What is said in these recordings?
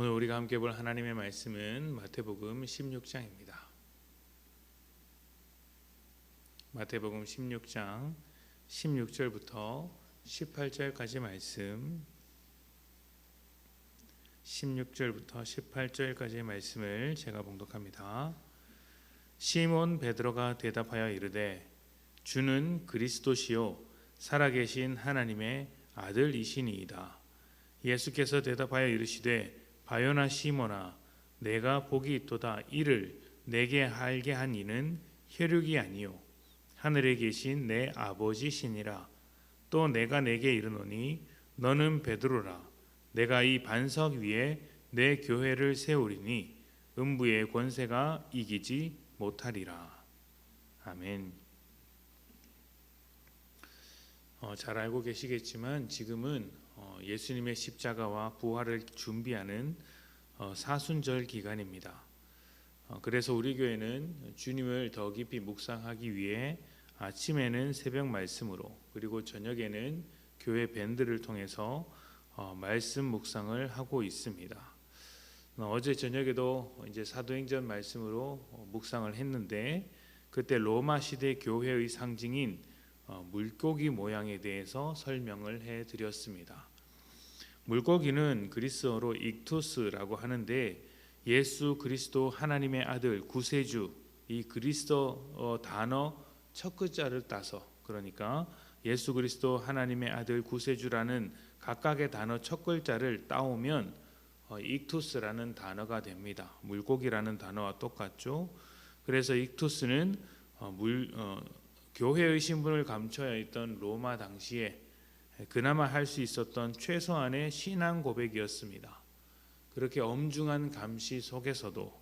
오늘 우리가 함께 볼 하나님의 말씀은 마태복음 16장입니다. 마태복음 16장 16절부터 18절까지 말씀, 16절부터 18절까지의 말씀을 제가 봉독합니다. 시몬 베드로가 대답하여 이르되 주는 그리스도시요 살아계신 하나님의 아들이시니이다. 예수께서 대답하여 이르시되 바요나 시몬아, 내가 복이 있도다. 이를 내게 알게 한 이는 혈육이 아니요 하늘에 계신 내 아버지시니라. 또 내가 내게 이르노니 너는 베드로라. 내가 이 반석 위에 내 교회를 세우리니 음부의 권세가 이기지 못하리라. 아멘. 잘 알고 계시겠지만 지금은 예수님의 십자가와 부활을 준비하는 사순절 기간입니다. 그래서 우리 교회는 주님을 더 깊이 묵상하기 위해 아침에는 새벽 말씀으로, 그리고 저녁에는 교회 밴드를 통해서 말씀 묵상을 하고 있습니다. 어제 저녁에도 이제 사도행전 말씀으로 묵상을 했는데, 그때 로마 시대 교회의 상징인 물고기 모양에 대해서 설명을 해드렸습니다. 물고기는 그리스어로 익투스라고 하는데, 예수 그리스도 하나님의 아들 구세주, 이 그리스도 단어 첫 글자를 따서, 그러니까 예수 그리스도 하나님의 아들 구세주라는 각각의 단어 첫 글자를 따오면 익투스라는 단어가 됩니다. 물고기라는 단어와 똑같죠. 그래서 익투스는 교회의 신분을 감춰야 했던 로마 당시에 그나마 할 수 있었던 최소한의 신앙 고백이었습니다. 그렇게 엄중한 감시 속에서도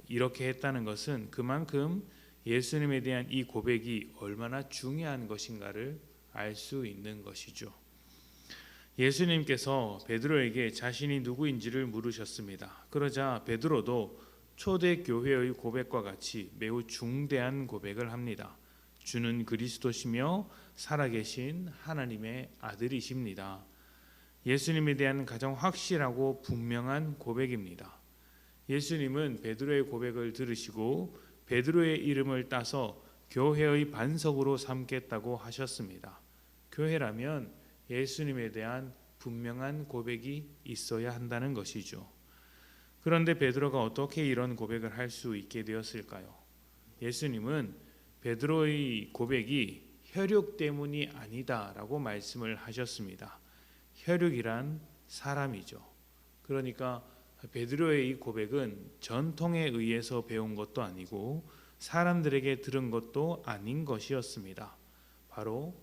이렇게 했다는 것은 그만큼 예수님에 대한 이 고백이 얼마나 중요한 것인가를 알 수 있는 것이죠. 예수님께서 베드로에게 자신이 누구인지를 물으셨습니다. 그러자 베드로도 초대 교회의 고백과 같이 매우 중대한 고백을 합니다. 주는 그리스도시며 살아계신 하나님의 아들이십니다. 예수님에 대한 가장 확실하고 분명한 고백입니다. 예수님은 베드로의 고백을 들으시고 베드로의 이름을 따서 교회의 반석으로 삼겠다고 하셨습니다. 교회라면 예수님에 대한 분명한 고백이 있어야 한다는 것이죠. 그런데 베드로가 어떻게 이런 고백을 할 수 있게 되었을까요? 예수님은 베드로의 고백이 혈육 때문이 아니다라고 말씀을 하셨습니다. 혈육이란 사람이죠. 그러니까 베드로의 이 고백은 전통에 의해서 배운 것도 아니고 사람들에게 들은 것도 아닌 것이었습니다. 바로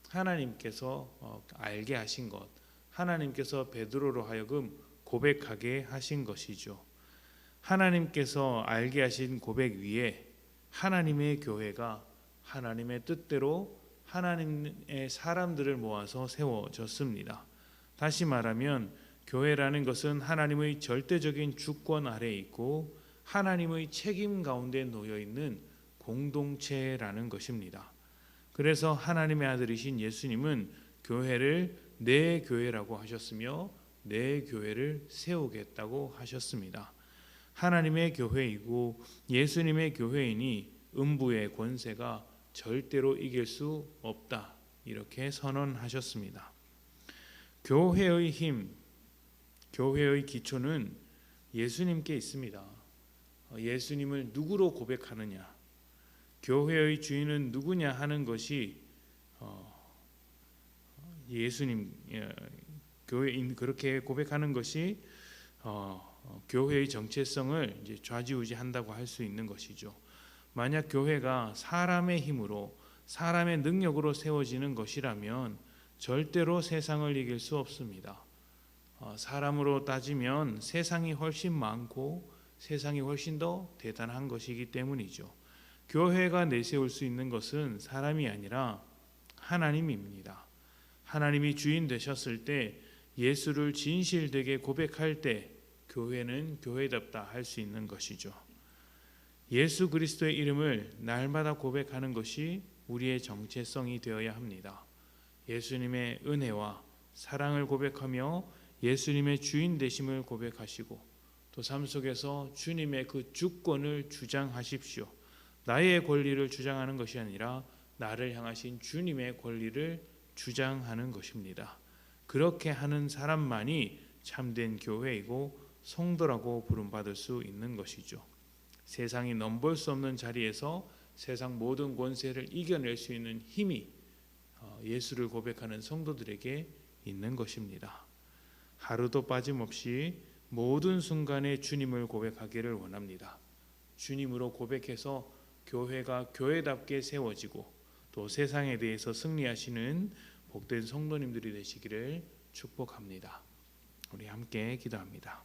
하나님께서 알게 하신 것, 하나님께서 베드로로 하여금 고백하게 하신 것이죠. 하나님께서 알게 하신 고백 위에 하나님의 교회가 하나님의 뜻대로 하나님의 사람들을 모아서 세워졌습니다. 다시 말하면 교회라는 것은 하나님의 절대적인 주권 아래에 있고 하나님의 책임 가운데 놓여 있는 공동체라는 것입니다. 그래서 하나님의 아들이신 예수님은 교회를 내 교회라고 하셨으며 내 교회를 세우겠다고 하셨습니다. 하나님의 교회이고 예수님의 교회이니 음부의 권세가 절대로 이길 수 없다, 이렇게 선언하셨습니다. 교회의 힘, 교회의 기초는 예수님께 있습니다. 예수님을 누구로 고백하느냐, 교회의 주인은 누구냐 하는 것이 예수님, 교회인 그렇게 고백하는 것이 교회의 정체성을 이제 좌지우지한다고 할 수 있는 것이죠. 만약 교회가 사람의 힘으로, 사람의 능력으로 세워지는 것이라면 절대로 세상을 이길 수 없습니다. 사람으로 따지면 세상이 훨씬 많고 세상이 훨씬 더 대단한 것이기 때문이죠. 교회가 내세울 수 있는 것은 사람이 아니라 하나님입니다. 하나님이 주인 되셨을 때, 예수를 진실되게 고백할 때 교회는 교회답다 할 수 있는 것이죠. 예수 그리스도의 이름을 날마다 고백하는 것이 우리의 정체성이 되어야 합니다. 예수님의 은혜와 사랑을 고백하며 예수님의 주인 되심을 고백하시고 또 삶 속에서 주님의 그 주권을 주장하십시오. 나의 권리를 주장하는 것이 아니라 나를 향하신 주님의 권리를 주장하는 것입니다. 그렇게 하는 사람만이 참된 교회이고 성도라고 부름받을 수 있는 것이죠. 세상이 넘볼 수 없는 자리에서 세상 모든 권세를 이겨낼 수 있는 힘이 예수를 고백하는 성도들에게 있는 것입니다. 하루도 빠짐없이 모든 순간에 주님을 고백하기를 원합니다. 주님으로 고백해서 교회가 교회답게 세워지고 또 세상에 대해서 승리하시는 복된 성도님들이 되시기를 축복합니다. 우리 함께 기도합니다.